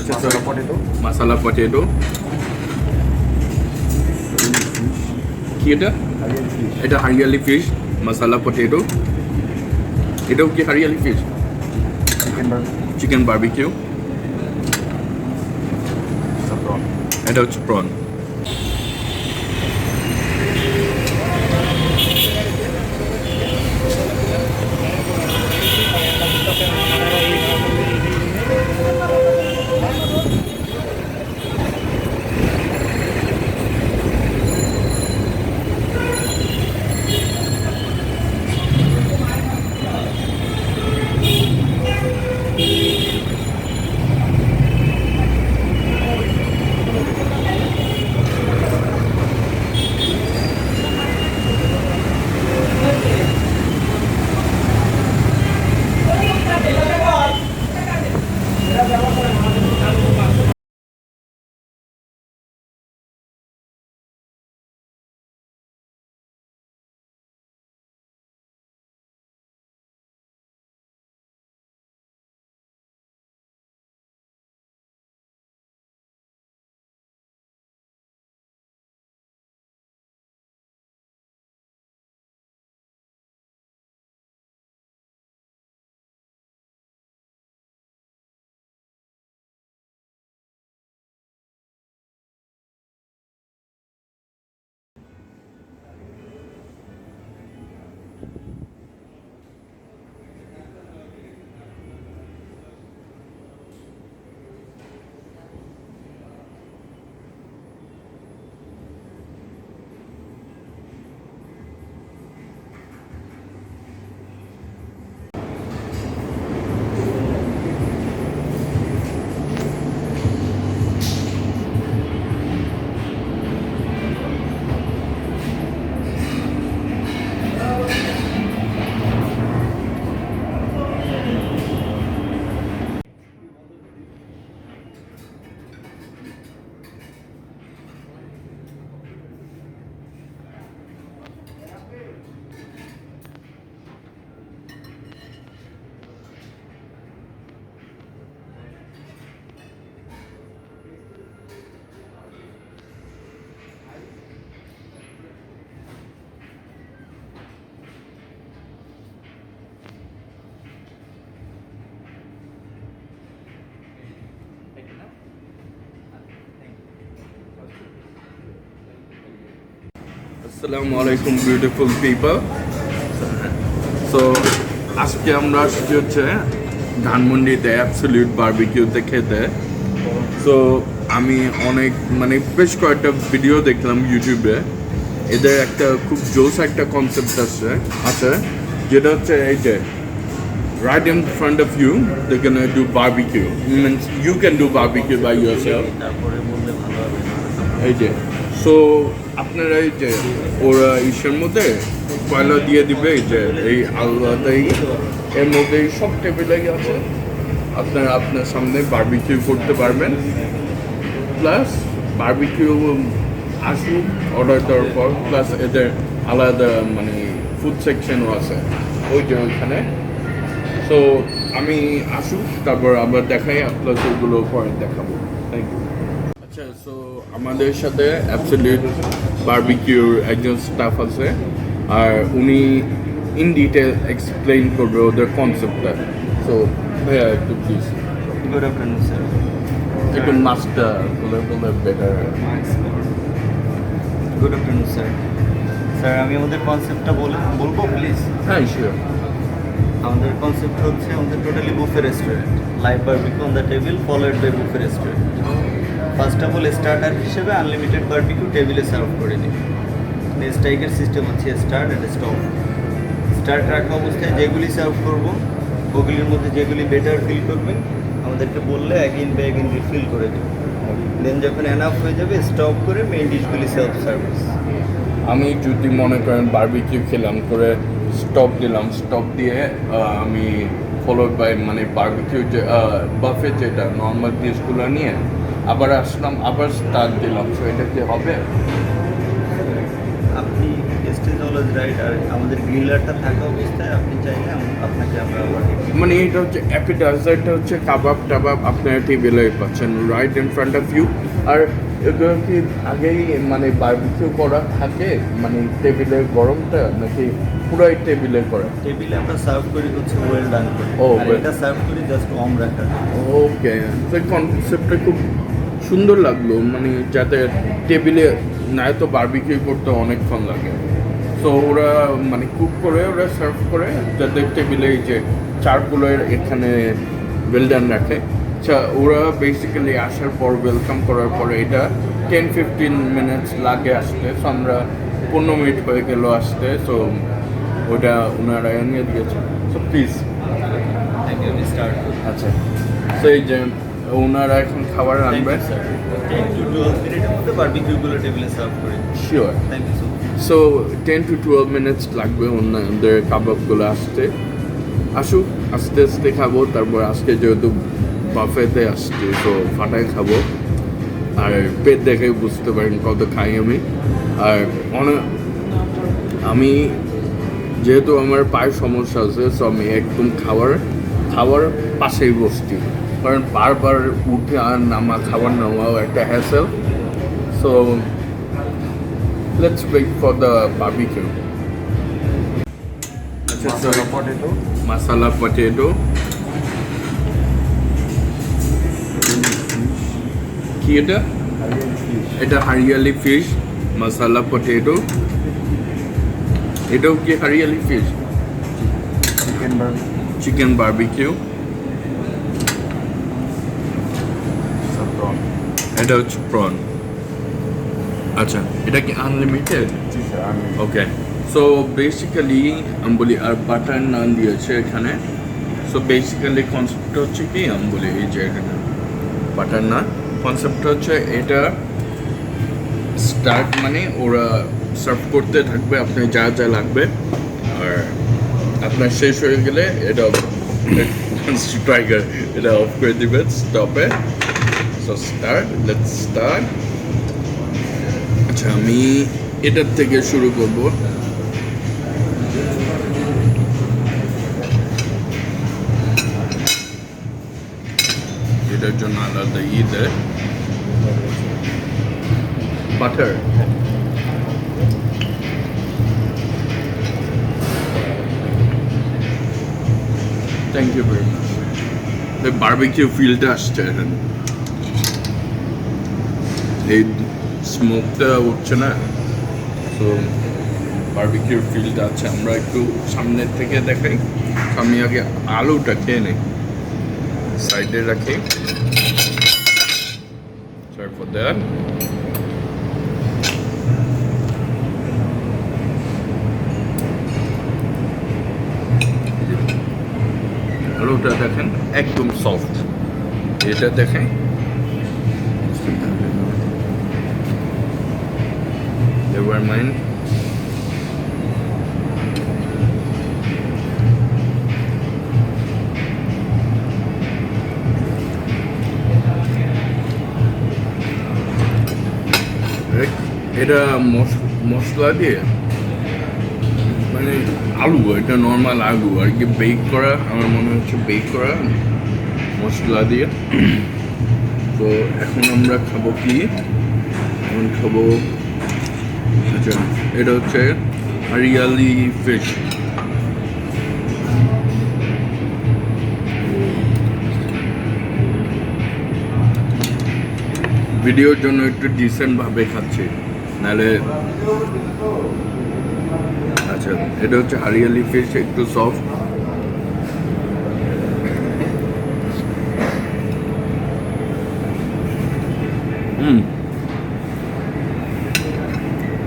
masala potato. কি এটা? এটা হারিয়ালি ফিশ, মশলা পটেটো। এটাও কি হারিয়ালি ফিশ? Chicken barbecue. এটা হচ্ছে প্রন। আসসালামু আলাইকুম বিউটিফুল পিপল। সো আজকে আমরা আসছি হচ্ছে ধানমন্ডিতে অ্যাবসলিউট বারবিকিউতে খেতে। সো আমি অনেক বেশ কয়েকটা ভিডিও দেখলাম ইউটিউবে। এদের একটা খুব জোস একটা কনসেপ্ট আছে যেটা হচ্ছে এই যে right in front of you they're gonna do barbecue, means you can do barbecue by yourself. এই যে সো আপনারা এই যে ওরা ইসের মধ্যে কয়লা দিয়ে দিবে, এই যে এই আলাদাই এর মধ্যে সব টেবিলেই আছে, আপনারা আপনার সামনে বারবিকিউ করতে পারবেন। প্লাস বারবিকিউ আসুক অর্ডার দেওয়ার পর, প্লাস এদের আলাদা ফুড সেকশনও আছে ওই যে ওইখানে। সো আমি আসুক তারপর আবার দেখাই, প্লাস ওইগুলো পরে দেখাবো। Thank you. আচ্ছা, সো আমাদের সাথে অ্যাবসলিউট বারবিকিউর একজন স্টাফ আছে, আর উনি ইন ডিটেল এক্সপ্লেইন করবে ওদের কনসেপ্টটা। সো ভাইয়া একটু প্লিজ। Good afternoon sir. একটু মাস্কটা বলে better. Good afternoon sir. Sir আমি আমাদের কনসেপ্টটা বলবো প্লিজ? হ্যাঁ শিওর। আমাদের কনসেপ্ট হচ্ছে আমাদের totally buffet restaurant, live barbecue on the table followed by buffet restaurant. First of all starter হিসেবে আনলিমিটেড বারবিকিউ টেবিলে সার্ভ করে দিই। স্ট্রাইকের সিস্টেম হচ্ছে স্টার্ট অ্যান্ড স্টপ। স্টার্ট রাখা অবস্থায় যেগুলি সার্ভ করবো ওগুলির মধ্যে যেগুলি বেটার ফিল করবেন আমাদেরকে বললে অ্যাগিন রিফিল করে দেব। দেন যখন এনাফ হয়ে যাবে স্টপ করে মেইন ডিশগুলি সেলফ সার্ভিস। আমি যদি মনে করেন বারবিকিউ খেলাম করে স্টপ দিলাম, স্টপ দিয়ে আমি ফলোড বাই বারবিকিউ যে বাফে যেটা নর্মাল ডিশগুলো নিয়ে আবার আসলাম, আবার স্টার্ট দিলাম, সো এটা কি হবে? আপনি আপনি টেস্ট ইজ অলওয়েজ রাইট। আর আমাদের গ্রিলারটা থাকা অবস্থায় আপনি চাইলে আপনাকে আমরা আবার মানে এটা হচ্ছে অ্যাপিটাইজারটা হচ্ছে কাবাব টাবাব আপনারা টেবিলে পাচ্ছেন right in front of you. আর এগুলো কি আগেই মানে বারবিকিউ করা থাকে মানে টেবিলের গরমটা নাকি পুরাই টেবিলে করা? টেবিলে আমরা সার্ভ করি হচ্ছে ওয়েল ডান করে, Oh, আর well. এটা সার্ভ করি জাস্ট কম রাখার জন্য। ওকে, তো কনসেপ্টটা খুব সুন্দর লাগলো, মানে যাতে টেবিলে না তো বারবিকিউ করতে অনেকক্ষণ লাগে, তো ওরা মানে কুক করে ওরা সার্ভ করে যাতে টেবিলে এই যে চারগুলোর এখানে ওয়েলডান রাখে। আচ্ছা, ওরা বেসিক্যালি আসার পর ওয়েলকাম করার পরে এটা 10-15 মিনিটস লাগে আসতে, সো আমরা 15 মিনিট হয়ে গেল আসতে, সো ওটা ওনারা এনে দিয়েছে। So please thank you, start. আচ্ছা, তো এই যে ওনারা এখন খাবার আনবে। 10 to 12 মিনিটের মধ্যে বারবিকিউগুলো টেবিলে সার্ভ করে। Sure. Thank you so much. So 10 to 12 minutes লাগবে ওনাদের কাবাবগুলো আসতে। আসুক, আস্তে আস্তে খাবো, তারপর আজকে যেহেতু বাফেতে আসছি তো ফাটাই খাবো, আর পেট দেখে বুঝতে পারেন কত খাই আমি। আর আমি যেহেতু আমার পায়ের সমস্যা আছে, সো আমি একদম খাওয়ার পাশেই বসছি, কারণ বারবার উঠে আর নামা খাবার নেওয়াও একটা hassle. So let's wait for the barbecue. আচ্ছা, পটেটো, মাসালা পটেটো, কি এটা? এটা হারিয়ালি ফিশ, মাসালা পটেটো। এটাও কি হারিয়ালি ফিশ? Chicken barbecue. এটা হচ্ছে প্রন। আচ্ছা, এটা কি আনলিমিটেড? ওকে, সো বেসিক্যালি আমি বলি, আর বাটার নান দিয়েছে এখানে। সো বেসিক্যালি কনসেপ্টটা হচ্ছে কি আমি বলি, এই যে এখানে বাটার নান কনসেপ্টটা হচ্ছে এটা স্টার্ট মানে ওরা সার্ভ করতে থাকবে আপনার যা যা লাগবে, আর আপনার শেষ হয়ে গেলে এটা স্ট্রাইকার এটা অফ করে দিবে স্টপে। So start, let's start. আচ্ছা, আমি এটার থেকে শুরু করব। এটার জন্য আলাদা দেয় butter. Thank you very much. Barbecue ফিলটা আসছে এখানে, এই স্মোকটা উঠছে না, তো বারবিকিউ ফিলটা আছে। আমরা একটু সামনের থেকে দেখাই। আমি আগে আলুটা খেয়ে নিই, সাইডে রাখি। Sorry for that. আলুটা দেখেন একদম সফট, এটা দেখেন never mind. এটা মশলা দিয়ে মানে আলু, এটা নর্মাল আলু আর কি বেক করা, আমার মনে হচ্ছে বেক করা মশলা দিয়ে। তো এখন আমরা খাবো কি? এখন খাবো, আচ্ছা, এটা হচ্ছে হারিয়ালি ফিশ। ভিডিওর জন্য একটু ডিসেন্ট ভাবে খাচ্ছি, নাহলে। আচ্ছা, এটা হচ্ছে হারিয়ালি ফিশ, একটু সফট।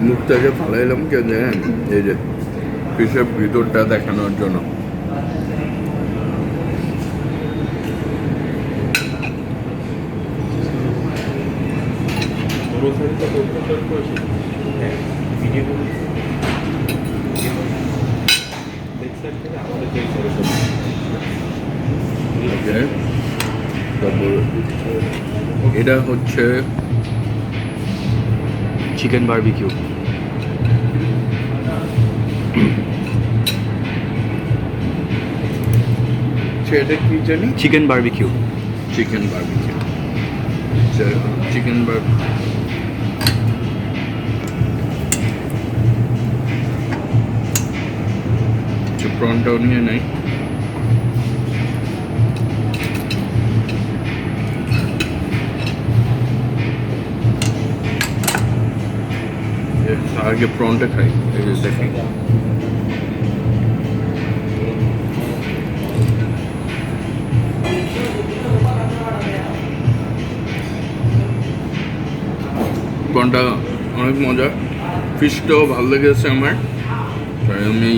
মুখটাকে ফালাইলাম কেন জানেন? এই যে ফিশের ভিতরটা দেখানোর জন্য। এটা হচ্ছে চিকেন বারবিকিউ। সেটা কি জানি chicken barbecue. Chicken barbecue chicken প্রনটাও নিয়ে নেই আগে প্রনটা খাই এই যে দেখি প্রনটা অনেক মজা ফিশটাও ভালো লেগেছে আমার তাই আমি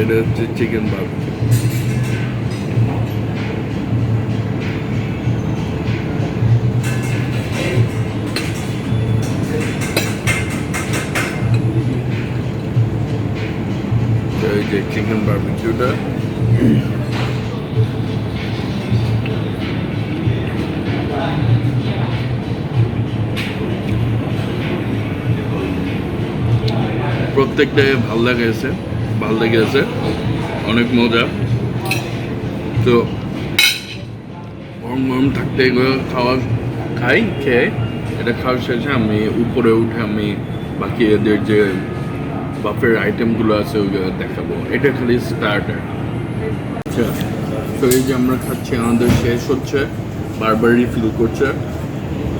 এটা হচ্ছে চিকেন বারবিকিউ এই যে চিকেন বারবিকিউটা প্রত্যেকটাই ভালো লেগেছে অনেক মজা তো গরম থাকতে এগুলো খেয়ে এটা খাওয়ার শেষে আমি উপরে উঠে আমি বাকি এদের যে বাফের আইটেমগুলো আছে ওইগুলো দেখাবো এটা খালি স্টার্টার আচ্ছা তো এই যে আমরা খাচ্ছি আমাদের শেষ হচ্ছে বারবার রিফিল করছে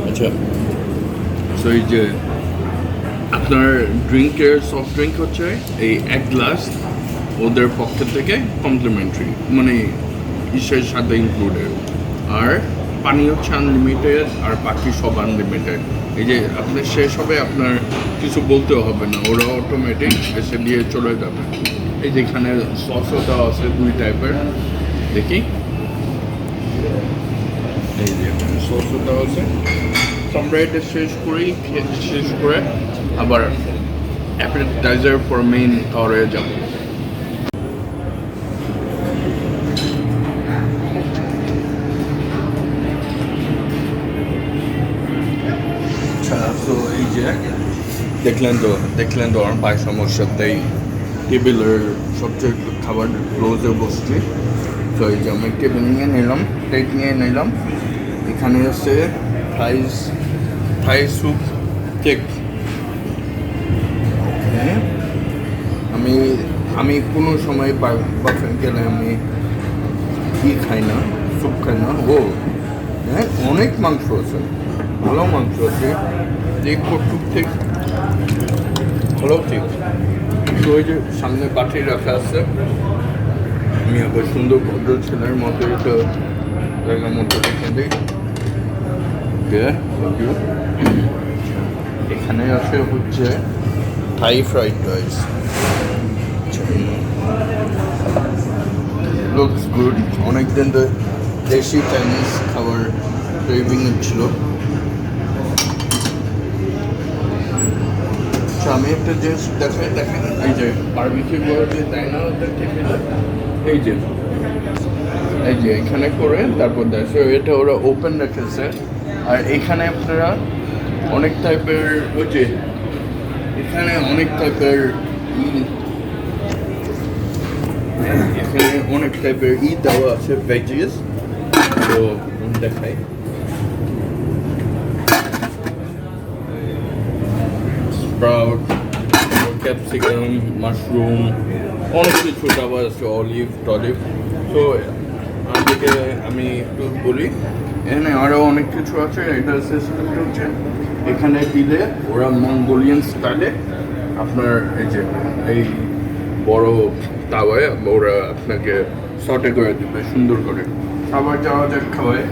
আচ্ছা তো এই যে আপনার ড্রিঙ্কের সফট ড্রিঙ্ক হচ্ছে এই এক গ্লাস ওদের পক্ষ থেকে কমপ্লিমেন্টারি মানে ইসের সাথে ইনক্লুডেড আর পানি হচ্ছে আনলিমিটেড আর বাকি সব আনলিমিটেড এই যে আপনার শেষ হবে আপনার কিছু বলতেও হবে না ওরা অটোমেটিক এসে দিয়ে চলে যাবে এই যেখানে সসও দেওয়া আছে 2 টাইপের দেখি এই যে সসও দেওয়া আছে আমরা এটা শেষ করে আবার অ্যাপেটাইজার ফর মেইন খাওয়ারে যাব আচ্ছা তো এই যে দেখলেন তো আমার পায়ের সমস্যাতেই টেবিলের সবচেয়ে খাবার ক্লোজে বসছি তো এই যে আমি টেবিল নিয়ে নিলাম প্লেট নিয়ে নিলাম এখানে আছে থাই স্যুপ কেক আমি কোনো সময় বাফে গেলে আমি খাই না স্যুপ খাই না হ্যাঁ অনেক মাংস আছে ভালো মাংস আছে যে কটুক ঠিক ভালো ঠিক তো ওই যে সামনে পাঠিয়ে রাখা আছে আমি আবার সুন্দর ভদ্র ছেলের মতো এটা জায়গার মতো রেখে দিই এখানে আছে হচ্ছে থাই ফ্রাইড রাইস লুকস গুড অনেকদিন তো দেশি চাইনিজ খাবার ক্রেভিং ছিল আমি একটা জিনিস দেখেন এই যে বারবিকিউ করে যে তাই না ওদের টেবিলে এই যে এখানে করে তারপর দেখো এটা ওরা ওপেন রেখেছে আর এখানে আপনারা অনেক টাইপের ওই যে এখানে অনেক টাইপের দেওয়া আছে ভেজিস তো দেখাই স্প্রাউট ক্যাপসিকাম মাশরুম অনেক কিছু দেওয়া আছে অলিভ টলিভ তো আমাদেরকে আমি একটু বলি এখানে আরও অনেক কিছু আছে এটা সিস্টেমটা হচ্ছে এখানে দিলে ওরা মঙ্গোলিয়ান স্টাইলে আপনার এই বড় তাওয়ায় ওরা আপনাকে সটে করে দেবে সুন্দর করে আবার যাওয়া যাক খাওয়ায়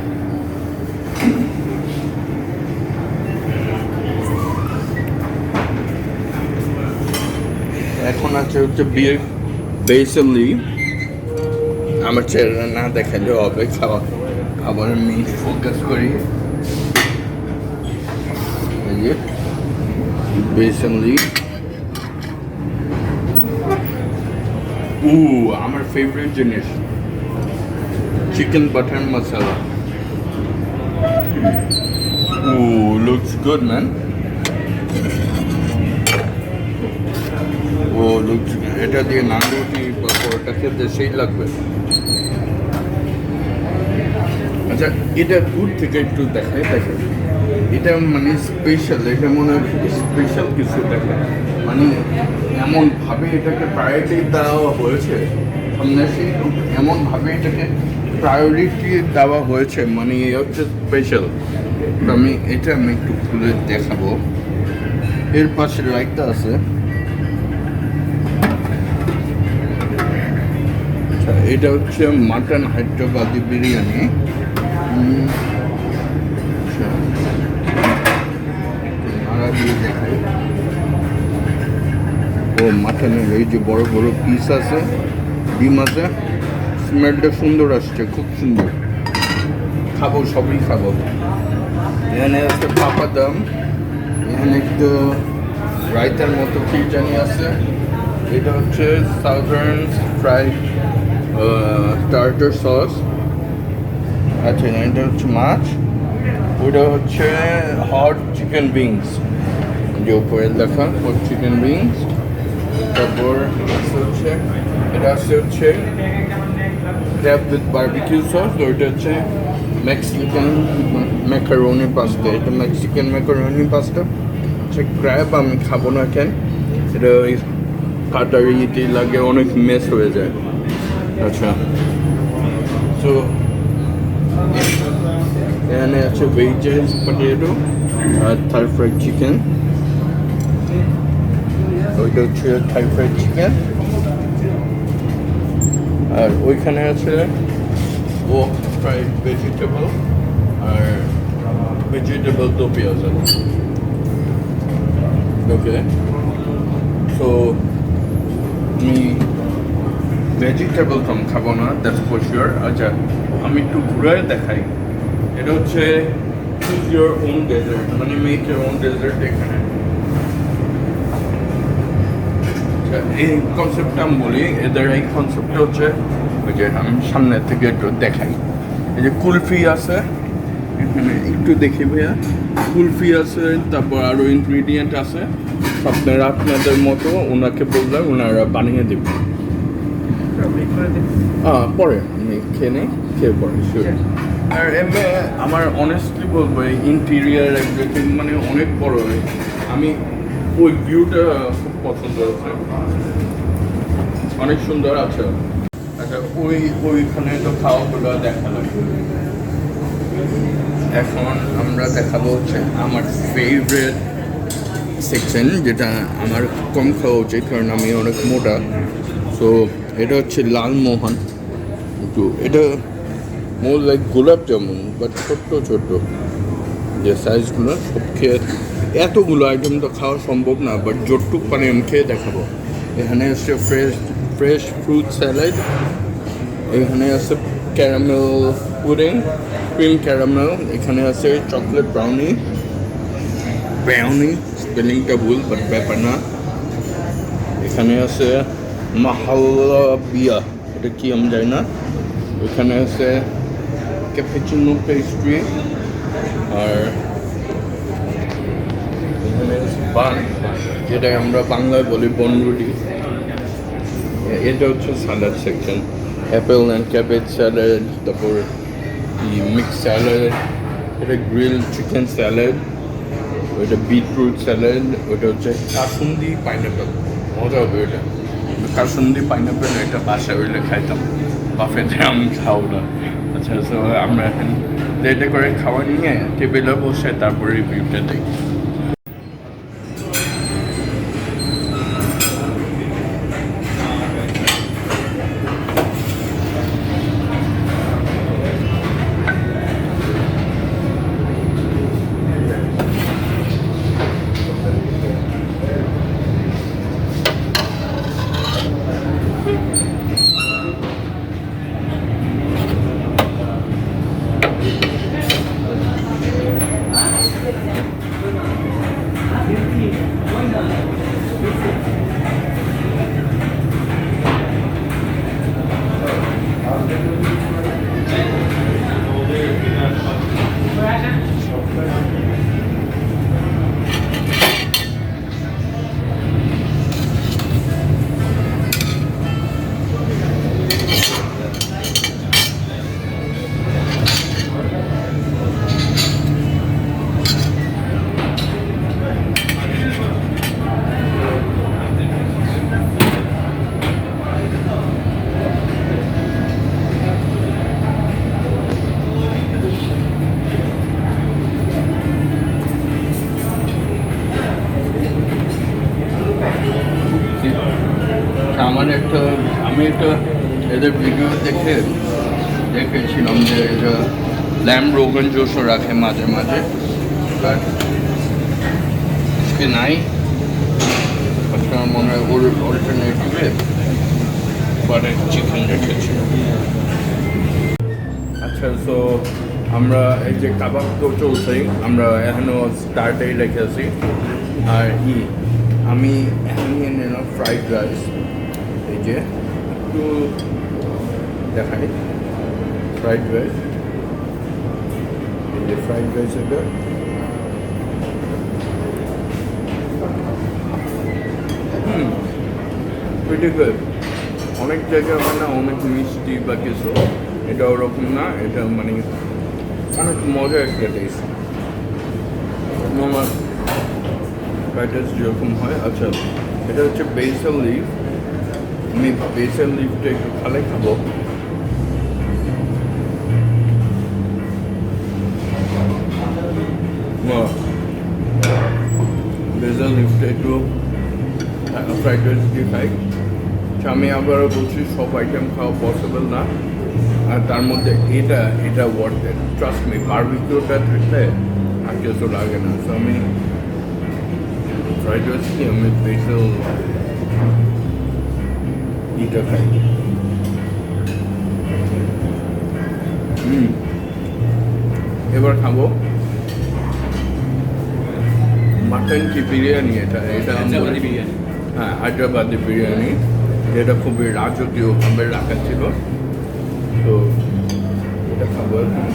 এখন আছে হচ্ছে বিফ বেসিক্যালি আমার চেহারা না দেখালে হবে খাওয়া আবার আমি ফোকাস করি বেসিক্যালি আমার ফেভারিট জিনিস চিকেন বাটার মশলা Ooh, looks good, man. Oh, looks good. এটা দিয়ে নান রুটি বা পরোটা খেতে সেই লাগবে। আচ্ছা, এটা দূর থেকে একটু দেখাই দেখেন। এটা মানে স্পেশাল, এটা মনে হয় খুব স্পেশাল কিছু দেখে। মানে এমনভাবে এটাকে প্রায়োরিটি দেওয়া হয়েছে, সামনে সেই এমনভাবে এটাকে প্রায়োরিটি দেওয়া হয়েছে, মানে এই হচ্ছে স্পেশাল। আমি একটু খুলে দেখাবো। এর পাশে রাইতা আছে। আচ্ছা, এটা হচ্ছে মাটন হায়দ্রাবাদি বিরিয়ানি। নাড়া দিয়ে দেখাই। ও মাটনের এই যে বড় বড় পিস আছে, ডিম আছে, স্মেলটা সুন্দর আসছে, খুব সুন্দর। খাবো, সবই খাবো। এখানে আছে পাপাদাম, এখানে একটু রায়তার মতো কি জানি আছে। এটা হচ্ছে সাউদার্ন ফ্রাইড টার্টার সস। আচ্ছা, এটা হচ্ছে মাছ। ওটা হচ্ছে হট চিকেন উইংস, যে উপরে লেখা হট চিকেন উইংস। তারপর হচ্ছে এটা হচ্ছে ক্র্যাব উইথ বারবিকিউ সস। ওইটা হচ্ছে মেক্সিকান ম্যাকারোনি পাস্তা। এটা মেক্সিকান ম্যাকারোনি পাস্তা। আচ্ছা, ক্র্যাব আমি খাবো না কেন, এটা ওই কাটারি ইটি লাগে, অনেক মেস হয়ে যায়। আচ্ছা, তো এখানে আছে ভেজিটেবল পটেটো আর থাই ফ্রাইড চিকেন। ওইটা হচ্ছে থাই ফ্রাইড চিকেন। আর ওইখানে আছে ওক ফ্রাইড ভেজিটেবল আর ভেজিটেবল দো পেঁয়াজ। ওকে, তো আমি ভেজিটেবল কম খাবো না, দ্যাটস ফর শিওর। আচ্ছা, আমি একটু ঘুরে দেখাই। এটা হচ্ছে চুজ ইউর ওন ডেজার্ট, মানে মেক ইউর ওন ডেজার্ট। এখানে এই কনসেপ্টটা আমি বলি, এদের এই কনসেপ্টটা হচ্ছে ওই যে আমি সামনের থেকে একটু দেখাই। এই যে কুলফি আছে এখানে, একটু দেখি ভাইয়া, কুলফি আছে, তারপর আরও ইনগ্রিডিয়েন্ট আছে। আপনারা আপনাদের মতো ওনাকে বললে ওনারা বানিয়ে দেবেন। পরে আমি খেয়ে পরে শিওর। আর এমনি আমার অনেস্টলি বলবো ইন্টেরিয়ার এভরিথিং মানে অনেক বড়। আমি ওই ভিউটা খুব পছন্দ হয়েছে, অনেক সুন্দর আছে। আচ্ছা, ওইখানে তো খাওয়াগুলো দেখা লাগবে। এখন আমরা দেখাবো হচ্ছে আমার ফেভারিট সেকশন, যেটা আমার কম খাওয়া উচিত কারণ আমি অনেক মোটা। সো এটা হচ্ছে লালমোহন। একটু এটা মোর লাইক গোলাপ জামুন, বাট ছোট্ট ছোট্ট যে সাইজগুলো। সব খেয়ে এতগুলো আইটেম তো খাওয়া সম্ভব না, বাট যতটুক পানি আমি খেয়ে দেখাবো। এখানে আছে ফ্রেশ ফ্রুট স্যালাড, এখানে আছে ক্যারামেল পুডিং, ক্রিম ক্যারামেল, এখানে আছে চকলেট ব্রাউনি স্পেলিংটা ভুল, বাট ব্যাপার না। এখানে আছে মাহালাবিয়া, এটা কি আমি জানি না। এখানে আছে ক্যাপুচিনো পেস্ট্রি, আর এখানে আছে বান, যেটা আমরা বাংলায় বলি বনরুটি। এটা হচ্ছে salad section, Apple and cabbage salad, তারপর মিক্স স্যালাড, এটা গ্রিল চিকেন স্যালাড, ওইটা বিটরুট স্যালাড, ওইটা হচ্ছে কাসুন্দি পাইনাপেল। মজা হবে ওইটা, কাসুন্দি পাইনাপেল। এটা বাসায় হইলে খাইতাম, বাফেতে আমি খাও না। আচ্ছা, তো আমরা এখন এটা করে খাওয়া নিয়ে টেবিলে বসে তারপরে রিভিউটা দিই। এটা এদের ভিডিও দেখেছিলাম যে এটা ল্যাম্ব রোগন জোশও রাখে মাঝে মাঝে, আর আজকে নাই। আজকে আমার মনে হয় ওর অল্টারনেটিভে বাটার চিকেন রেখেছি। আচ্ছা, সো আমরা এই যে কাবাব তো চলছেই, আমরা এখনও স্টার্টেই রেখেছি। আর আমি এখন নিয়ে নিলাম ফ্রাইড রাইস। এই যে একটু দেখাই ফ্রাইড রাইস, এই যে ফ্রাইড রাইস এটা প্রিটি গুড। অনেক জায়গায় হয় না অনেক মিষ্টি বা কিছু, এটা ওরকম না, এটা মানে অনেক মজার একটা টেস্ট। নর্মাল ফ্রাইড রাইস যেরকম হয়। আচ্ছা, এটা হচ্ছে বেসেল লিফ। আমি বেসেল লিফটা একটু খালে খাবো। বেসেল লিফটা একটু ফ্রাইড রাইস দিয়ে খাই। আমি আবারও বলছি সব আইটেম খাওয়া পসিবল না, আর তার মধ্যে এটা ওয়ার্থ ইট, ট্রাস্ট মি। বারবিকিউটা থাকলে আর কিছু লাগে না। সো আমি ফ্রাইড রাইস কি আমি বেসেল এটা খাই। এবার খাবো মাটন কি বিরিয়ানি। এটা বিরিয়ানি। হ্যাঁ, হায়দ্রাবাদি বিরিয়ানি, যেটা খুবই রাজকীয়ভাবে রাখা ছিল। তো এটা খাবো এখন।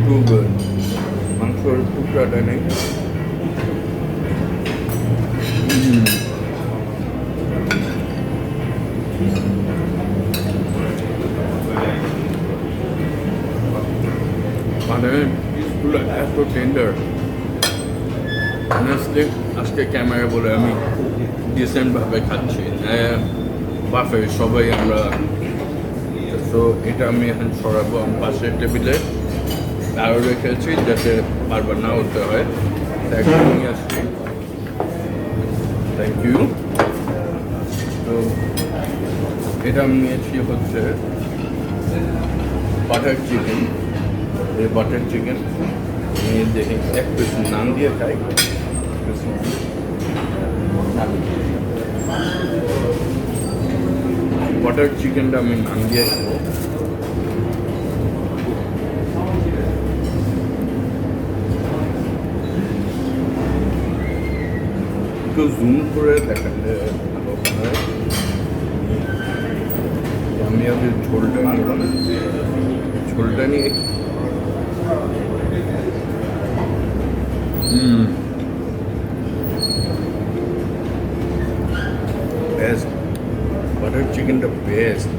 খুব মাংসর টুকরাটা নেই। মানে পিসগুলো এত টেন্ডার। অনেস্টলি আজকে ক্যামেরা বলে আমি ডিসেন্টভাবে খাচ্ছি, বাফে সবাই আমরা। তো এটা আমি এখন সরাবো আমার পাশের টেবিলে, আরও রেখেছি যাতে বারবার না হতে হয়। একদম নিয়ে আসছি। Thank you. তো এটা আমি নিয়েছি হচ্ছে বাটার চিকেন। এই বাটার চিকেন আমি দেখি এক পিস নান দিয়ে খাই। বাটার চিকেনটা আমি নান দিয়ে খাবো। একটু জুম করে দেখালে ভালো হয়। আমি আগে ঝোলটা নিলাম, ঝোলটা নিয়ে বেস্ট বাটার চিকেনটা বেস্ট।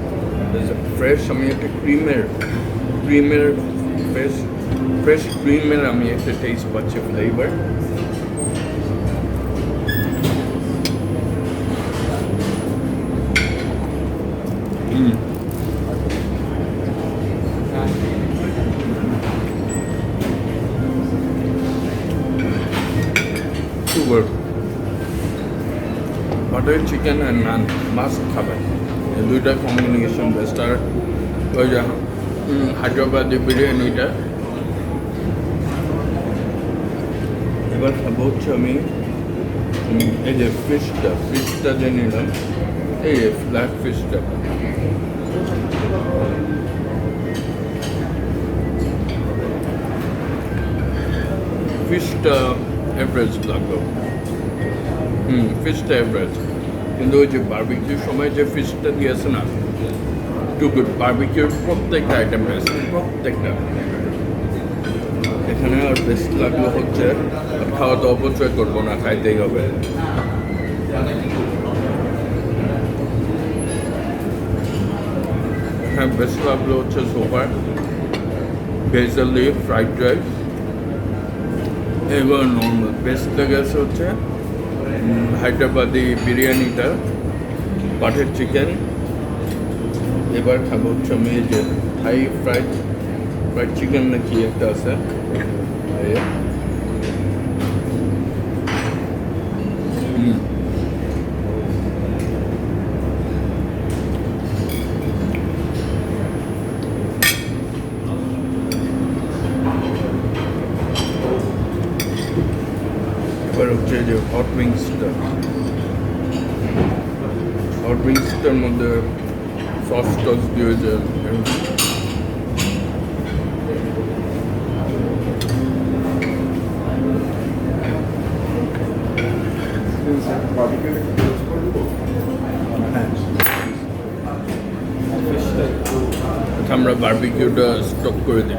ফ্রেশ আমি একটা ক্রিমের ফ্রেশ ক্রিমের আমি একটা টেস্ট পাচ্ছি, ফ্লেভার। সুপার। বাটার চিকেন আর নান মাস্ট খাবেন, এই দুইটা কম্বিনেশন বেস্ট। আর ওই যে হায়দ্রাবাদি বিরিয়ানিটা এবার খাবো হচ্ছে আমি এই যে ফিশটা যে নিলাম, এই ফ্ল্যাট ফিশটা। ফিশটা অ্যাভারেজ লাগলো। ফিশটা অ্যাভারেজ, কিন্তু ওই যে বারবিকিউর সময় যে ফিশটা দিয়েছে না, টু গুড। বারবিকিউর প্রত্যেকটা আইটেম বেস্ট, প্রত্যেকটা। এখানে আর বেস্ট লাগলো হচ্ছে, খাওয়া তো অপচয় করবো না, খাইতেই হবে। হ্যাঁ, বেস্ট লাগলো হচ্ছে সোফার বেসেল লিফ ফ্রাইড রাইস। এবার নর্মাল বেস্ট লেগেছে হচ্ছে হায়দ্রাবাদি বিরিয়ানিটা, বাটার চিকেন। এবার খাবো হচ্ছে আমি এই যে ফ্রাইড চিকেন নাকি একটা আছে, এবার হচ্ছে যে হট উইংসটার মধ্যে সস টস দিয়ে যে আচ্ছা, আমরা বারবিকিউটা স্টক করে দিই।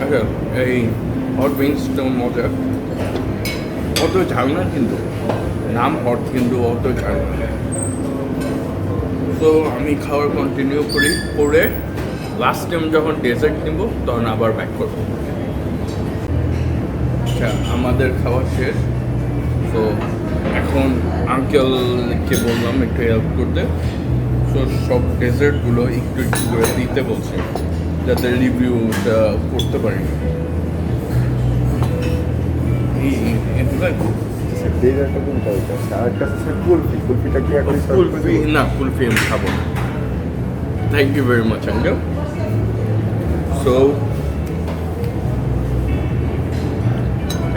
আচ্ছা, এই হট উইংসটা মজা, অত ঝাল না, কিন্তু নাম হট কিন্তু অত ঝাল না। তো আমি খাওয়ার কন্টিনিউ করে লাস্ট টাইম যখন ডেজার্ট নিব তখন আবার ব্যাক করব। আচ্ছা, আমাদের খাওয়া শেষ। তো এখন আঙ্কেলকে বললাম একটু হেল্প করতে। তো সব ডেজার্টগুলো একটু একটু করে দিতে বলছে, যাতে রিভিউটা করতে পারি। ডেজার্টটা কোনটা ওইটা? আর একটা আছে কুলফিটা কি এখন কুলফি না, কুলফি আমি খাবো না। Thank you very much uncle. So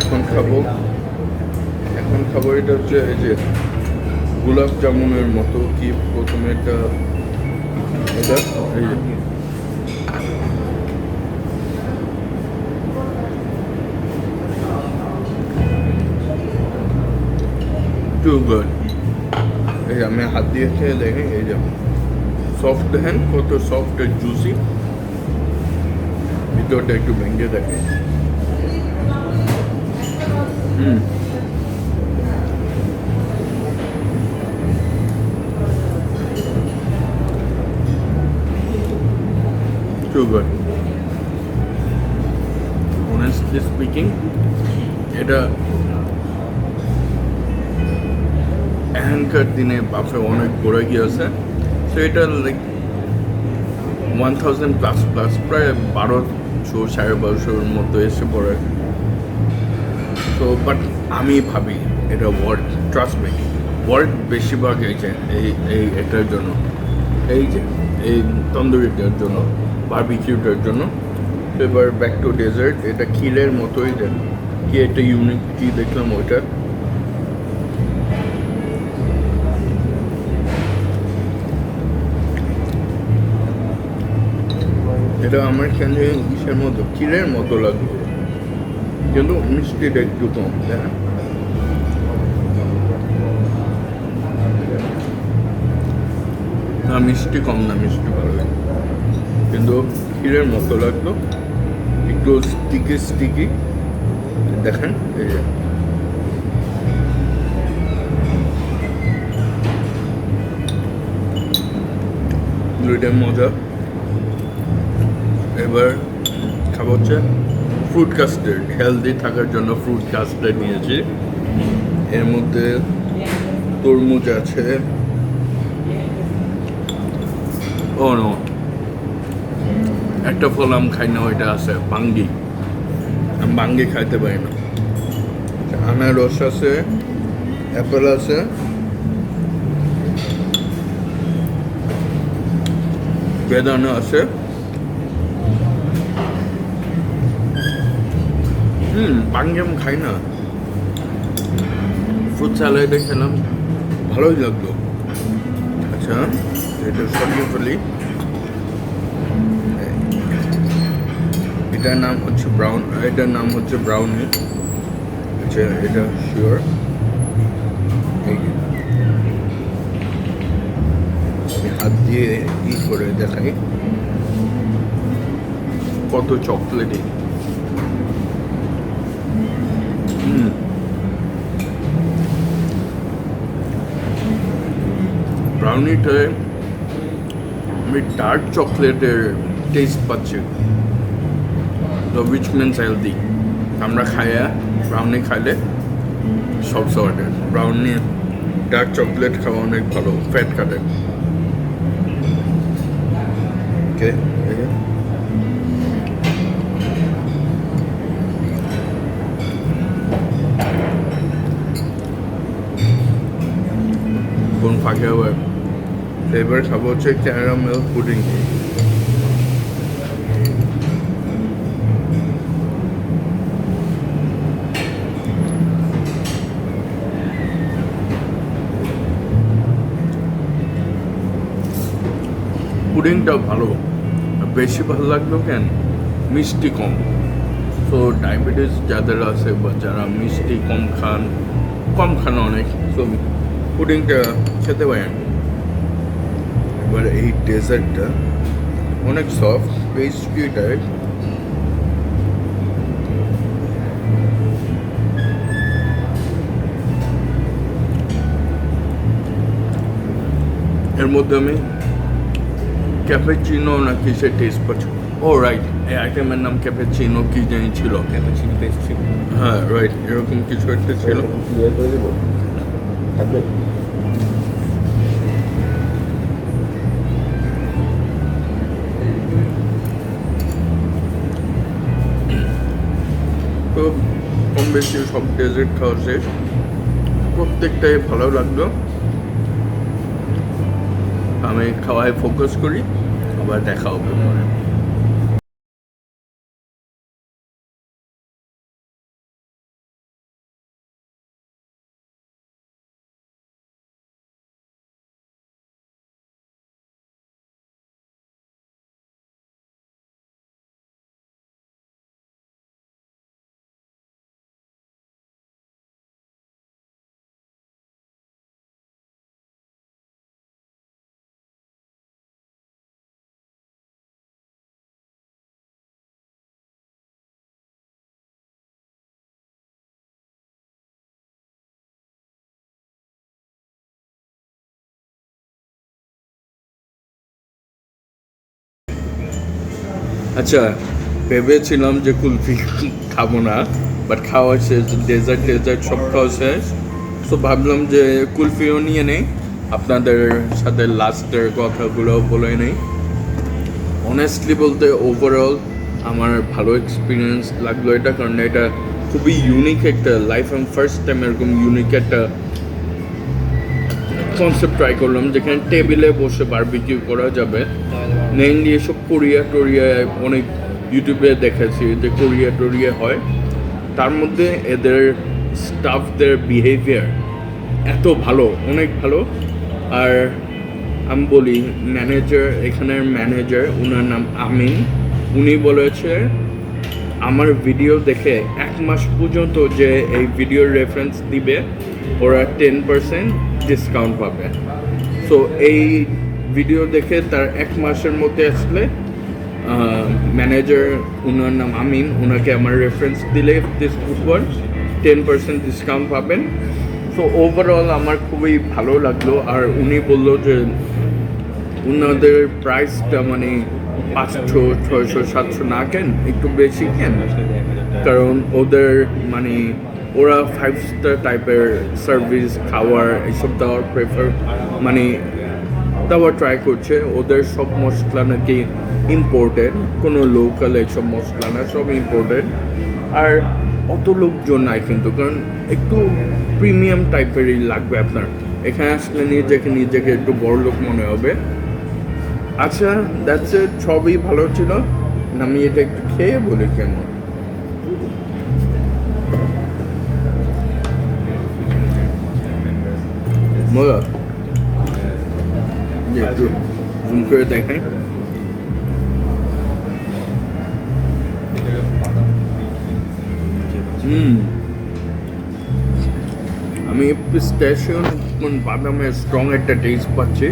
এখন খাবো এটা হচ্ছে এই যে গোলাপ জামুনের মতো, কি প্রথমে এটা এই যে টু গুড। এই যে আমি হাত দিয়ে খেয়ে দেখি, এই যে সফট দেখেন কত সফট আর জুসি, ভিতরটা একটু ভেঙে দেখে। Too good. Honestly speaking, এটা এখনকার দিনে বাফে অনেক ঘোরা গিয়েছে। তো এটা লাইক 1000 প্লাস প্রায় 1200 1250-এর মতো এসে পড়ে। তো বাট আমি ভাবি এটা ওয়ার্ল্ড, ট্রাস্ট মি, ওয়ার্ল্ড বেশিরভাগ এই এটার জন্য, এই যে এই তন্দুরিটার জন্য, বারবিকিউটার জন্য। তো এবার ব্যাক টু ডেজার্ট। এটা ক্ষীরের মতোই, দেন কি একটা ইউনিক কি দেখলাম ওইটা। এটা আমার কাছে ইসের মতো, ক্ষীরের মতো লাগলো, কিন্তু মিষ্টিটা একটু কম, তাই না? না, মিষ্টি কম না, মিষ্টি ভালো লাগে, কিন্তু ক্ষীরের মতো লাগলো, একটু স্টিকি। দেখেন এই যে দুইটার মজা। এবার খাবো হচ্ছে ফ্রুট কাস্টার্ড। হেলদি থাকার জন্য ফ্রুট কাস্টার্ড নিয়েছি। এর মধ্যে তরমুজ আছে, ও নো, একটা ফল আম খাই না, ওইটা আছে বাঙ্গি। আমি বাঙ্গি খাইতে পারি না। আনারস আছে, অ্যাপেল আছে, বেদানা আছে, বাঙ্গি আমি খাই না। ফ্রুট স্যালাডে খেলাম, ভালোই লাগলো। আচ্ছা, এটা সরিয়ে ফেলি। এটার নাম হচ্ছে ব্রাউনি। আচ্ছা, এটা শিওর। আমি হাত দিয়ে করে দেখাই কত চকলেটি। ব্রাউনিটায় আমি ডার্ক চকলেটের টেস্ট পাচ্ছি, which means healthy. আমরা ব্রাউনি খাইলে সব সর্টের ব্রাউনি, ডার্ক চকলেট খাওয়া অনেক ভালো, ফ্যাট কাটে। ওকে, আগে আবার ফ্লেভার খাবো হচ্ছে ক্যারামেল পুডিং। পুডিংটাও ভালো, বেশি ভালো লাগলো কেন, মিষ্টি কম। তো ডায়াবেটিস যাদের আছে বা যারা মিষ্টি কম খান অনেক, তো পুডিংটা খেতে পারেন। এবার এই ডেজার্টটা অনেক সফট পেস্ট্রি টাইপ। এর মধ্যে আমি ক্যাপেচিনো না কিসের টেস্ট পাচ্ছি। ও রাইট, এই আইটেমের নাম ক্যাপেচিনো কি জানি ছিল, ক্যাপাচিনো পেস্ট্রি। হ্যাঁ রাইট, এরকম কিছু একটা ছিল। ইয়ে করে দেবো থাকবে। তো কম বেশি সব ডেজার্ট খাওয়া শেষ, প্রত্যেকটাই ভালো লাগলো। আমি খাওয়ায় ফোকাস করি, আবার দেখা হবে পরে। আচ্ছা, ভেবেছিলাম যে কুলফি খাবো না, বাট খাওয়া শেষ, ডেজার্ট সব খাওয়া শেষ। তো ভাবলাম যে কুলফিও নিয়ে নেই, আপনাদের সাথে লাস্টের কথাগুলো বলে নেই। অনেস্টলি বলতে ওভারঅল আমার ভালো এক্সপিরিয়েন্স লাগলো এটা, কারণ এটা খুবই ইউনিক একটা, লাইফ আমি ফার্স্ট টাইম এরকম ইউনিক একটা কনসেপ্ট ট্রাই করলাম, যেখানে টেবিলে বসে বারবিকিউ করা যাবে। মেইনলি এসব কোরিয়ায় অনেক ইউটিউবে দেখেছি যে কোরিয়া হয়, তার মধ্যে এদের স্টাফদের বিহেভিয়ার এত ভালো, অনেক ভালো। আর আমি বলি এখানের ম্যানেজার, ওনার নাম আমিন, উনি বলেছে আমার ভিডিও দেখে 1 মাস পর্যন্ত যে এই ভিডিওর রেফারেন্স দিবে ওরা 10% ডিসকাউন্ট পাবে। সো এই ভিডিও দেখে তার 1 মাসের মধ্যে আসলে ম্যানেজার, ওনার নাম আমিন, ওনাকে আমার রেফারেন্স দিলে দিস বুধবার 10% ডিসকাউন্ট পাবেন। সো ওভারঅল আমার খুবই ভালো লাগলো। আর উনি বললো যে ওনাদের প্রাইসটা মানে 500, 600, 700 না কেন, একটু বেশি কেন, কারণ ওদের মানে ওরা 5 স্টার টাইপের সার্ভিস, খাওয়ার এইসব দেওয়ার দেওয়ার ট্রাই করছে। ওদের সব মশলা নাকি ইম্পোর্টেড, কোনো লোকাল এইসব মশলা না, সব ইম্পোর্টেড। আর অত লোকজন নাই কিন্তু, কারণ একটু প্রিমিয়াম টাইপেরই লাগবে আপনার। এখানে আসলে নিজেকে একটু বড় লোক মনে হবে। আচ্ছা, দ্যাটস ইট, সবই ভালো ছিল। আমি এটা একটু খেয়ে বলি কেমন। মজা, একটু জুম করে দেখাই। আমি পিস্তাশিও বাদামের স্ট্রং একটা টেস্ট পাচ্ছি।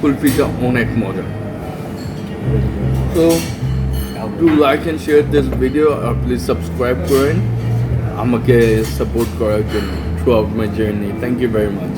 কুলফিটা অনেক মজা। তো to like and share this video, আর প্লিজ সাবস্ক্রাইব করেন আমাকে সাপোর্ট করার জন্য throughout my journey. Thank you very much.